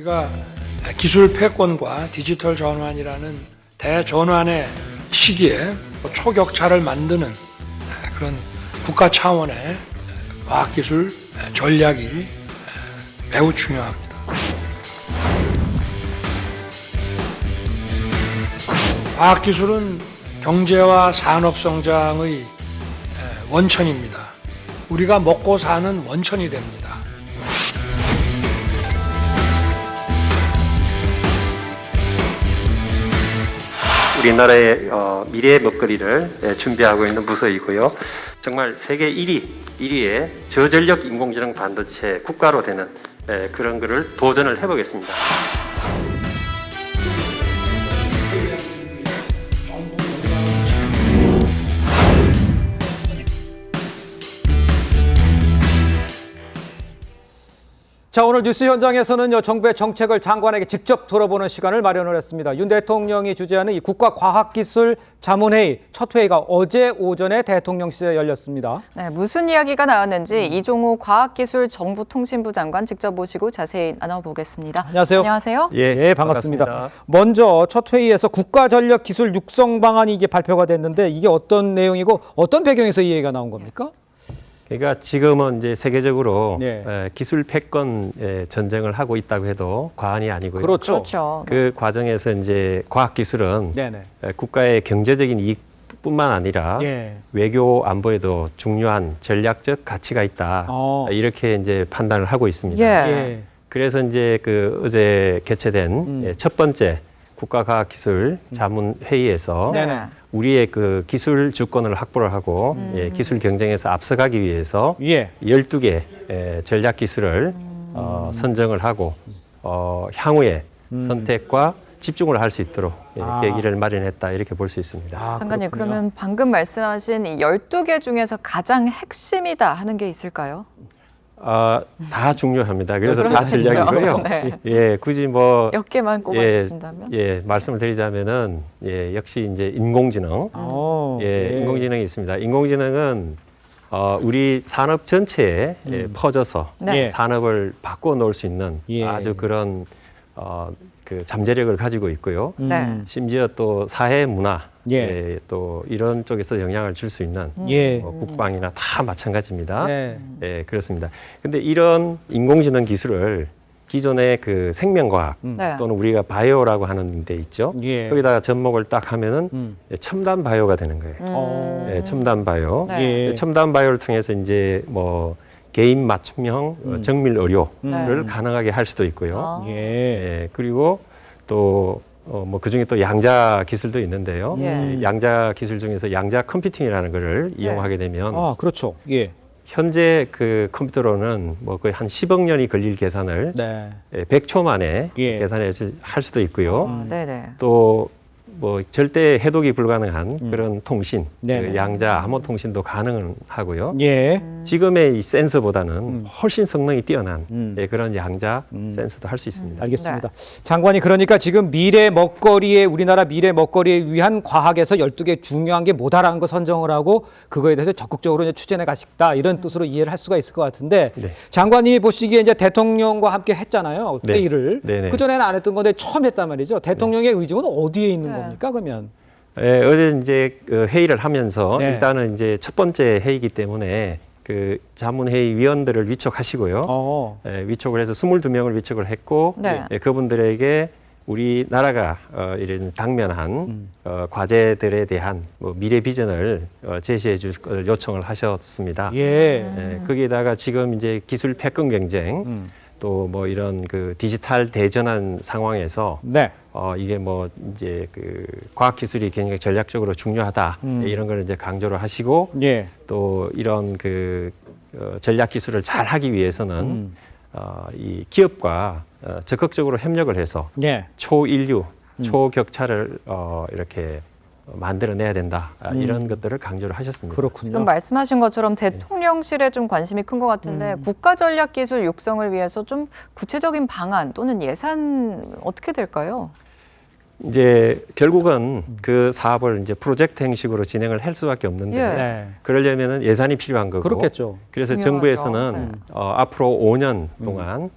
우리가 기술 패권과 디지털 전환이라는 대전환의 시기에 초격차를 만드는 그런 국가 차원의 과학기술 전략이 매우 중요합니다. 과학기술은 경제와 산업 성장의 원천입니다. 우리가 먹고 사는 원천이 됩니다. 우리나라의 미래의 먹거리를 준비하고 있는 부서이고요. 정말 세계 1위의 저전력 인공지능 반도체 국가로 되는 그런 거를 도전을 해보겠습니다. 자, 오늘 뉴스 현장에서는요, 정부의 정책을 장관에게 직접 들어보는 시간을 마련을 했습니다. 윤 대통령이 주재하는 이 국가과학기술자문회의 첫 회의가 어제 오전에 대통령실에 열렸습니다. 네, 무슨 이야기가 나왔는지 이종호 과학기술정보통신부 장관 직접 모시고 자세히 나눠보겠습니다. 안녕하세요. 안녕하세요. 예, 반갑습니다. 먼저 첫 회의에서 국가전력기술 육성 방안이 이게 발표가 됐는데 이게 어떤 내용이고 어떤 배경에서 이 얘기가 나온 겁니까? 그러니까 지금은 이제 세계적으로 네. 기술 패권 전쟁을 하고 있다고 해도 과언이 아니고요. 그렇죠. 그 과정에서 이제 과학기술은 네네. 국가의 경제적인 이익뿐만 아니라 예. 외교 안보에도 중요한 전략적 가치가 있다. 이렇게 이제 판단을 하고 있습니다. 예. 그래서 이제 그 어제 개최된 첫 번째 국가과학기술 자문회의에서 네네. 우리의 그 기술 주권을 확보를 하고 기술 경쟁에서 앞서가기 위해서 12개 전략 기술을 선정을 하고 향후에 선택과 집중을 할 수 있도록 계기를 마련했다 이렇게 볼 수 있습니다. 장관님, 그러면 방금 말씀하신 이 12개 중에서 가장 핵심이다 하는 게 있을까요? 다 중요합니다. 그래서 다 전략이고요. 네. 예, 굳이 뭐 몇 개만 꼽아주신다면? 말씀을 드리자면은 역시 이제 인공지능, 인공지능이 있습니다. 인공지능은 우리 산업 전체에 퍼져서 네. 산업을 바꿔 놓을 수 있는 예. 아주 그런 그 잠재력을 가지고 있고요. 네. 심지어 또 사회 문화, 예. 또 이런 쪽에서 영향을 줄 수 있는 예. 국방이나 다 마찬가지입니다. 네. 예, 그렇습니다. 근데 이런 인공지능 기술을 기존의 그 생명과학 네. 또는 우리가 바이오라고 하는 데 있죠. 예. 거기다가 접목을 딱 하면은 첨단 바이오가 되는 거예요. 예, 첨단 바이오. 네. 예. 첨단 바이오를 통해서 이제 뭐 개인 맞춤형 정밀 의료를 가능하게 할 수도 있고요. 예. 그리고 또 뭐 그중에 또 양자 기술도 있는데요. 예. 양자 기술 중에서 양자 컴퓨팅이라는 거를 이용하게 되면 그렇죠. 예. 현재 그 컴퓨터로는 뭐 거의 한 10억 년이 걸릴 계산을 네. 100초 만에 예. 계산해서 할 수도 있고요. 네네. 또 뭐 절대 해독이 불가능한 그런 통신, 네네. 그 양자 암호 통신도 가능하고요. 예. 지금의 이 센서보다는 훨씬 성능이 뛰어난 그런 양자 센서도 할 수 있습니다. 알겠습니다. 장관이 그러니까 지금 미래 먹거리에 우리나라 미래 먹거리에 위한 과학에서 12개 중요한 게 뭐다라는 거 선정을 하고 그거에 대해서 적극적으로 이제 추진해 가시다 이런 뜻으로 이해를 할 수가 있을 것 같은데 네. 장관님이 보시기에 이제 대통령과 함께 했잖아요. 네. 회의를. 네네. 그전에는 안 했던 건데 처음 했단 말이죠. 대통령의 의중은 어디에 있는 겁니까 그러면? 어제 이제 그 회의를 하면서 네. 일단은 이제 첫 번째 회의이기 때문에 그 자문회의 위원들을 위촉하시고요. 위촉을 해서 22명을 위촉을 했고 네. 그분들에게 우리나라가 이런 당면한 과제들에 대한 뭐 미래 비전을 제시해 줄 것을 요청을 하셨습니다. 거기에다가 지금 이제 기술 패권 경쟁 또 뭐 이런 그 디지털 대전환 상황에서 이게 뭐 이제 그 과학 기술이 굉장히 전략적으로 중요하다 이런 걸 이제 강조를 하시고 또 이런 그 전략 기술을 잘 하기 위해서는 이 기업과 적극적으로 협력을 해서 초인류, 초격차를 이렇게 만들어내야 된다. 이런 것들을 강조를 하셨습니다. 그렇군요. 지금 말씀하신 것처럼 대통령실에 좀 관심이 큰 것 같은데 국가전략기술 육성을 위해서 좀 구체적인 방안 또는 예산 어떻게 될까요? 이제 결국은 그 사업을 이제 프로젝트 형식으로 진행을 할 수밖에 없는데 그러려면은 예산이 필요한 거고. 그렇겠죠. 그래서 중요하죠. 정부에서는 앞으로 5년 동안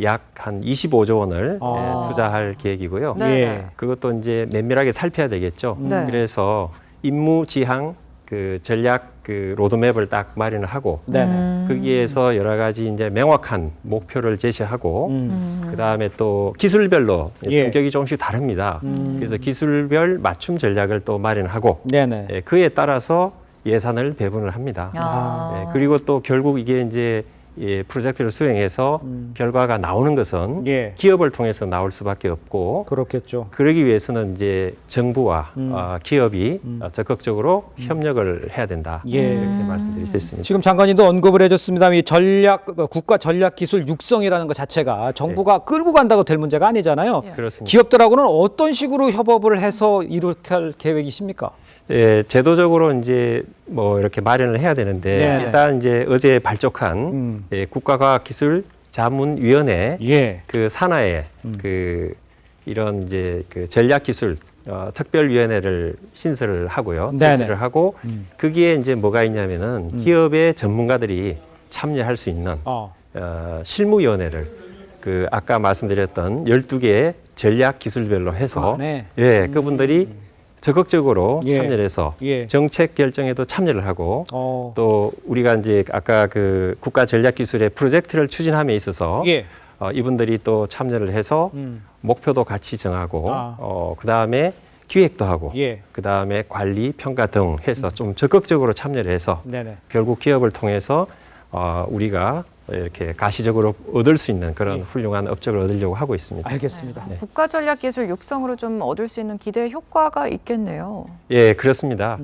약 한 25조 원을 아. 투자할 계획이고요. 네. 예. 그것도 이제 면밀하게 살펴야 되겠죠. 네. 그래서 임무지향 그 전략 그 로드맵을 딱 마련을 하고 네네. 거기에서 여러 가지 이제 명확한 목표를 제시하고 그다음에 또 기술별로 예. 성격이 조금씩 다릅니다. 그래서 기술별 맞춤 전략을 또 마련하고 네네. 예, 그에 따라서 예산을 배분을 합니다. 아. 예, 그리고 또 결국 이게 이제 예, 프로젝트를 수행해서 결과가 나오는 것은 예. 기업을 통해서 나올 수밖에 없고 그렇겠죠. 그러기 위해서는 이제 정부와 기업이 적극적으로 협력을 해야 된다. 예. 이렇게 말씀드릴 수 있습니다. 지금 장관님도 언급을 해줬습니다. 이 국가 전략 기술 육성이라는 것 자체가 정부가 끌고 간다고 될 문제가 아니잖아요. 예. 그렇습니다. 기업들하고는 어떤 식으로 협업을 해서 이렇게 할 계획이십니까? 예, 제도적으로 이제 뭐 이렇게 마련을 해야 되는데 네. 일단 이제 어제 발족한 예, 국가과학기술자문위원회 예. 그 산하에 그 이런 이제 그 전략기술 특별위원회를 신설을 하고요. 네네. 설치를 하고 거기에 이제 뭐가 있냐면은 기업의 전문가들이 참여할 수 있는 실무위원회를 그 아까 말씀드렸던 12개의 전략 기술별로 해서 아, 네. 예, 그분들이 적극적으로 예. 참여를 해서 예. 정책 결정에도 참여를 하고 또 우리가 이제 아까 그 국가 전략 기술의 프로젝트를 추진함에 있어서 예. 이분들이 또 참여를 해서 목표도 같이 정하고 아. 그다음에 기획도 하고 예. 그다음에 관리 평가 등 해서 좀 적극적으로 참여를 해서 네네. 결국 기업을 통해서 우리가 이렇게 가시적으로 얻을 수 있는 그런 예. 훌륭한 업적을 얻으려고 하고 있습니다. 알겠습니다. 국가 전략 기술 육성으로 좀 얻을 수 있는 기대 효과가 있겠네요. 예, 그렇습니다.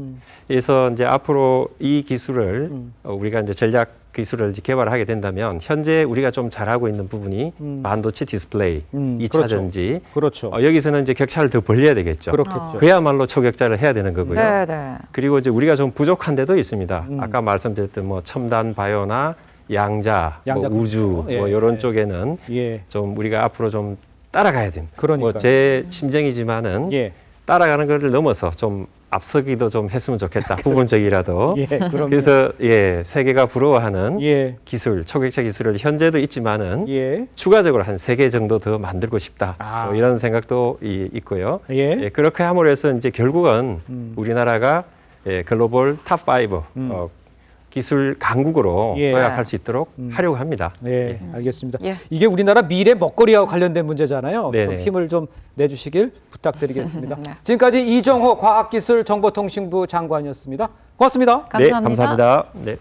그래서 이제 앞으로 이 기술을 우리가 이제 전략 기술을 이제 개발하게 된다면 현재 우리가 좀 잘하고 있는 부분이 반도체 디스플레이, 2차전지. 그렇죠. 여기서는 이제 격차를 더 벌려야 되겠죠. 그렇겠죠. 그야말로 초격자를 해야 되는 거고요. 네, 네. 그리고 이제 우리가 좀 부족한 데도 있습니다. 아까 말씀드렸던 뭐 첨단 바이오나 양자, 양자 뭐 우주 예, 뭐 이런 예. 쪽에는 예. 좀 우리가 앞으로 좀 따라가야 됩니다. 그러니까요. 뭐제 심정이지만은 예. 따라가는 것을 넘어서 좀 앞서기도 좀 했으면 좋겠다. 부분적이라도. 예. 그럼 그래서 예, 세계가 부러워하는 예. 기술, 초격차 기술을 현재도 있지만은 예. 추가적으로 한 3개 정도 더 만들고 싶다. 아. 뭐 이런 생각도 있고요. 예. 예, 그렇게 함으로 해서 이제 결국은 우리나라가 예, 글로벌 탑5 기술 강국으로 예. 도약할 수 있도록 하려고 합니다. 네, 알겠습니다. 예. 이게 우리나라 미래 먹거리하고 관련된 문제잖아요. 좀 네네. 힘을 좀 내주시길 부탁드리겠습니다. 네. 지금까지 이정호 과학기술정보통신부 장관이었습니다. 고맙습니다. 감사합니다. 네, 감사합니다. 네.